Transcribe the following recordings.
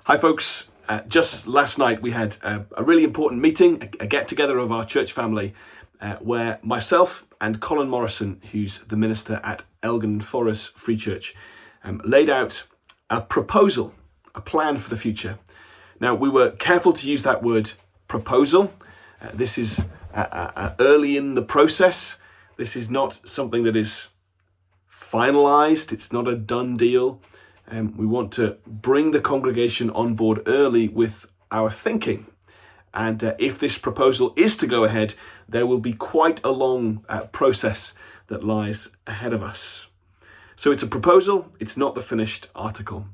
Hi folks, just last night we had a really important meeting, a get-together of our church family, where myself and Colin Morrison, who's the minister at Elgin and Forres Free Church, laid out a proposal, a plan for the future. Now, we were careful to use that word proposal. This is early in the process. This is not something that is finalised. It's not a done deal. We want to bring the congregation on board early with our thinking. And if this proposal is to go ahead, there will be quite a long process that lies ahead of us. So it's a proposal, it's not the finished article.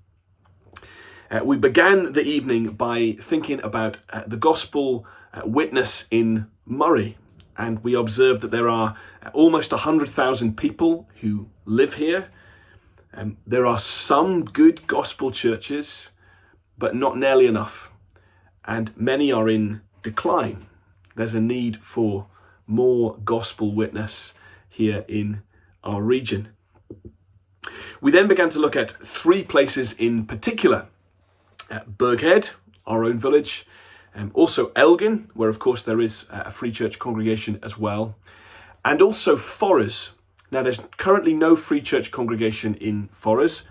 We began the evening by thinking about the gospel witness in Moray. And we observed that there are almost 100,000 people who live here. There are some good gospel churches, but not nearly enough. And many are in decline. There's a need for more gospel witness here in our region. We then began to look at three places in particular. Burghead, our own village, also Elgin, where of course there is a free church congregation as well, and also Forres. Now, there's currently no free church congregation in Forres.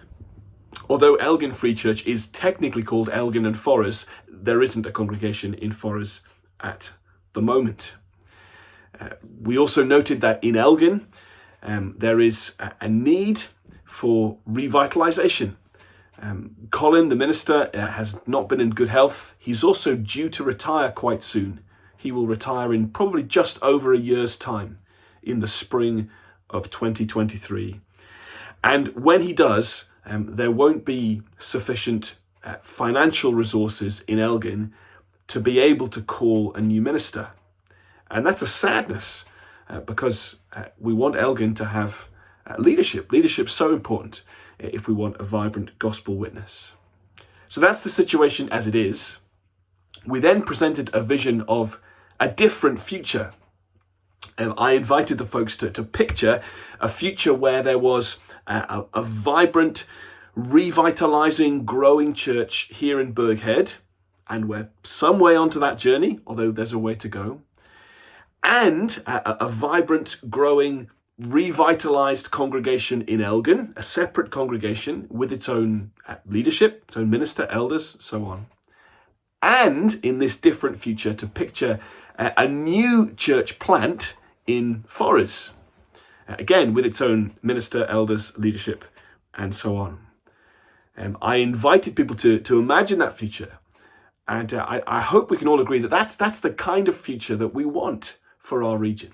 Although Elgin Free Church is technically called Elgin and Forres, there isn't a congregation in Forres at the moment. We also noted that in Elgin, there is a need for revitalisation. Colin, the minister, has not been in good health. He's also due to retire quite soon. He will retire in probably just over a year's time, in the spring of 2023. And when he does, there won't be sufficient financial resources in Elgin to be able to call a new minister. And that's a sadness because we want Elgin to have leadership. Leadership's so important if we want a vibrant gospel witness. So that's the situation as it is. We then presented a vision of a different future. I invited the folks to picture a future where there was a vibrant, revitalising, growing church here in Burghead, and we're some way onto that journey, although there's a way to go, and a vibrant, growing, revitalised congregation in Elgin, a separate congregation with its own leadership, its own minister, elders, so on. And in this different future, to picture a new church plant in Forres, again with its own minister, elders, leadership, and so on. I invited people to imagine that future, and I hope we can all agree that that's the kind of future that we want for our region.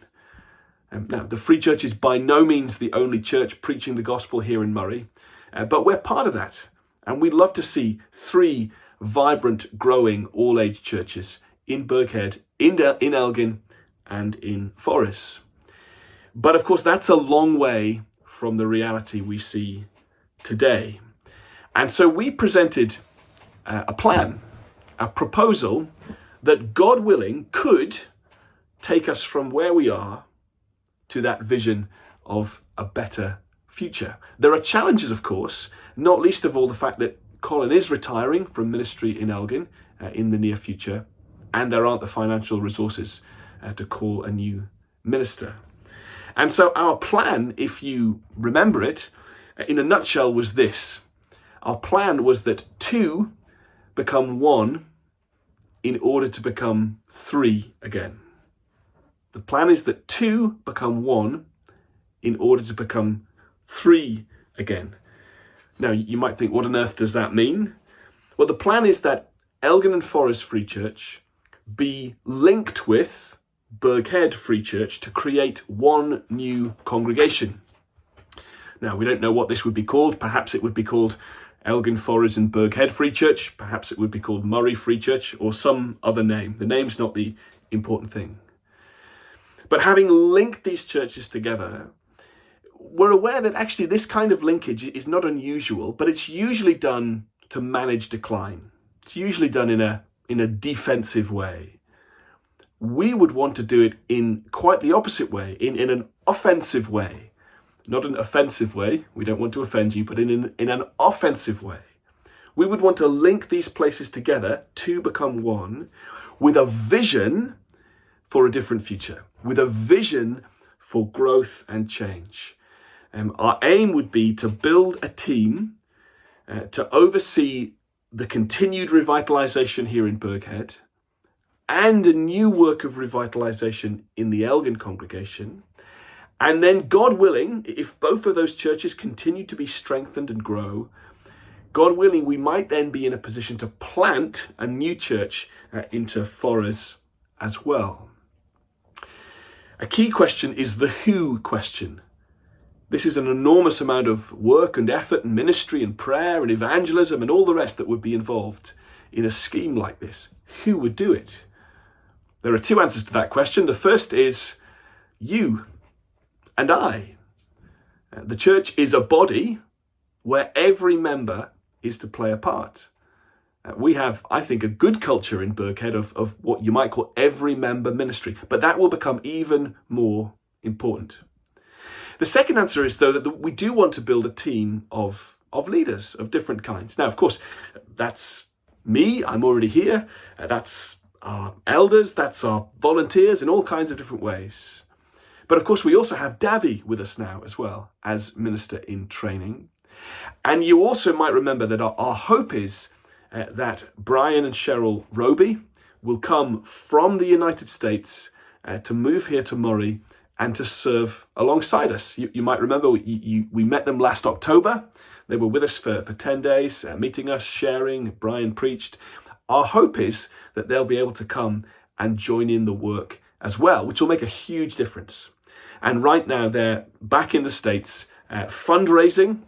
Now, the Free Church is by no means the only church preaching the gospel here in Moray, but we're part of that, and we'd love to see three vibrant, growing, all-age churches in Burghead, in Elgin, and in Forres. But of course, that's a long way from the reality we see today. And so we presented a plan, a proposal that, God willing, could take us from where we are to that vision of a better future. There are challenges, of course, not least of all the fact that Colin is retiring from ministry in Elgin in the near future, and there aren't the financial resources to call a new minister. And so our plan, if you remember it, in a nutshell was this. Our plan was that two become one in order to become three again. The plan is that two become one in order to become three again. Now, you might think, what on earth does that mean? Well, the plan is that Elgin and Forres Free Church be linked with Burghead Free Church to create one new congregation. Now, we don't know what this would be called. Perhaps it would be called Elgin, Forres and Burghead Free Church. Perhaps it would be called Moray Free Church or some other name. The name's not the important thing. But having linked these churches together, we're aware that actually this kind of linkage is not unusual, but it's usually done to manage decline. It's usually done in a defensive way. We would want to do it in quite the opposite way, in an offensive way. Not an offensive way, we don't want to offend you, but in an offensive way. We would want to link these places together to become one with a vision for a different future, with a vision for growth and change. Our aim would be to build a team to oversee the continued revitalisation here in Berghead and a new work of revitalisation in the Elgin congregation. And then, God willing, if both of those churches continue to be strengthened and grow, God willing, we might then be in a position to plant a new church into Forres as well. A key question is the who question. This is an enormous amount of work and effort and ministry and prayer and evangelism and all the rest that would be involved in a scheme like this. Who would do it? There are two answers to that question. The first is you and I. The church is a body where every member is to play a part. We have, I think, a good culture in Berghead of what you might call every member ministry, but that will become even more important. The second answer is, though, that we do want to build a team of leaders of different kinds. Now, of course, that's me. I'm already here. That's our elders. That's our volunteers in all kinds of different ways. But of course, we also have Davy with us now as well as minister in training. And you also might remember that our hope is that Brian and Cheryl Roby will come from the United States to move here to Moray and to serve alongside us. You might remember we met them last October. They were with us for 10 days, meeting us, sharing. Brian preached. Our hope is that they'll be able to come and join in the work as well, which will make a huge difference. And right now they're back in the States fundraising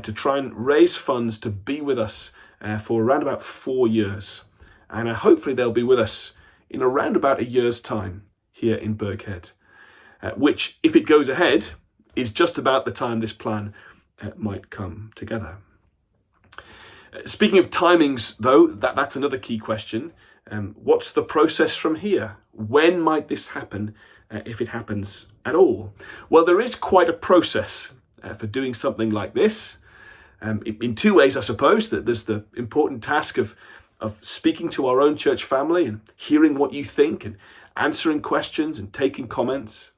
to try and raise funds to be with us for around about 4 years. And hopefully they'll be with us in around about a year's time here in Berghead, which, if it goes ahead, is just about the time this plan might come together. Speaking of timings, though, that's another key question. What's the process from here? When might this happen, if it happens at all? Well, there is quite a process for doing something like this. In two ways, I suppose. That there's the important task of speaking to our own church family and hearing what you think and answering questions and taking comments.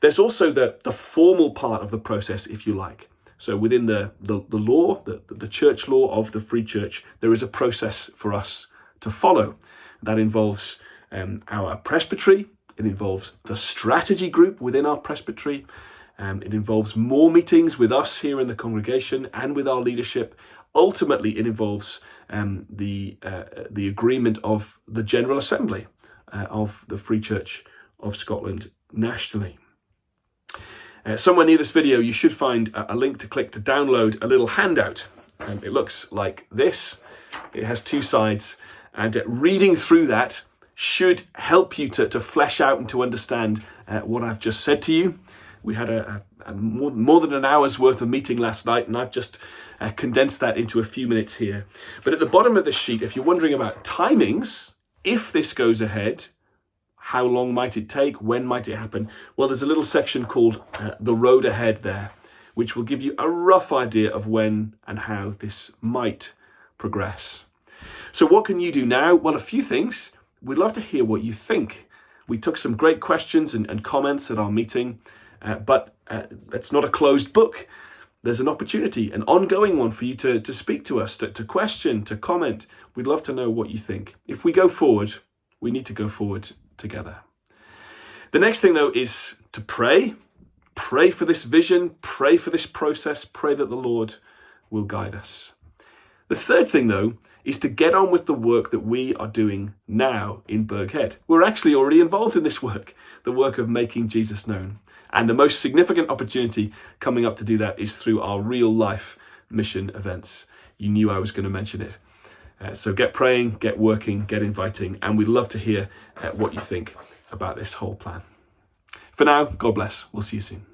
There's also the formal part of the process, if you like. So within the law, the church law of the Free Church, there is a process for us to follow. That involves our presbytery. It involves the strategy group within our presbytery. It involves more meetings with us here in the congregation and with our leadership. Ultimately, it involves the agreement of the General Assembly of the Free Church of Scotland nationally. Somewhere near this video, you should find a link to click to download a little handout. It looks like this. It has two sides, and reading through that should help you to flesh out and to understand what I've just said to you. We had a more than an hour's worth of meeting last night, and I've just condensed that into a few minutes here. But at the bottom of the sheet, if you're wondering about timings, if this goes ahead, how long might it take? When might it happen? Well, there's a little section called The Road Ahead there, which will give you a rough idea of when and how this might progress. So what can you do now? Well, a few things. We'd love to hear what you think. We took some great questions and comments at our meeting, but it's not a closed book. There's an opportunity, an ongoing one for you to speak to us, to question, to comment. We'd love to know what you think. If we go forward, we need to go forward together. The next thing, though, is to pray. Pray for this vision, pray for this process, pray that the Lord will guide us. The third thing, though, is to get on with the work that we are doing now in Berghead. We're actually already involved in this work, the work of making Jesus known. And the most significant opportunity coming up to do that is through our real life mission events. You knew I was going to mention it. So get praying, get working, get inviting, and we'd love to hear what you think about this whole plan. For now, God bless. We'll see you soon.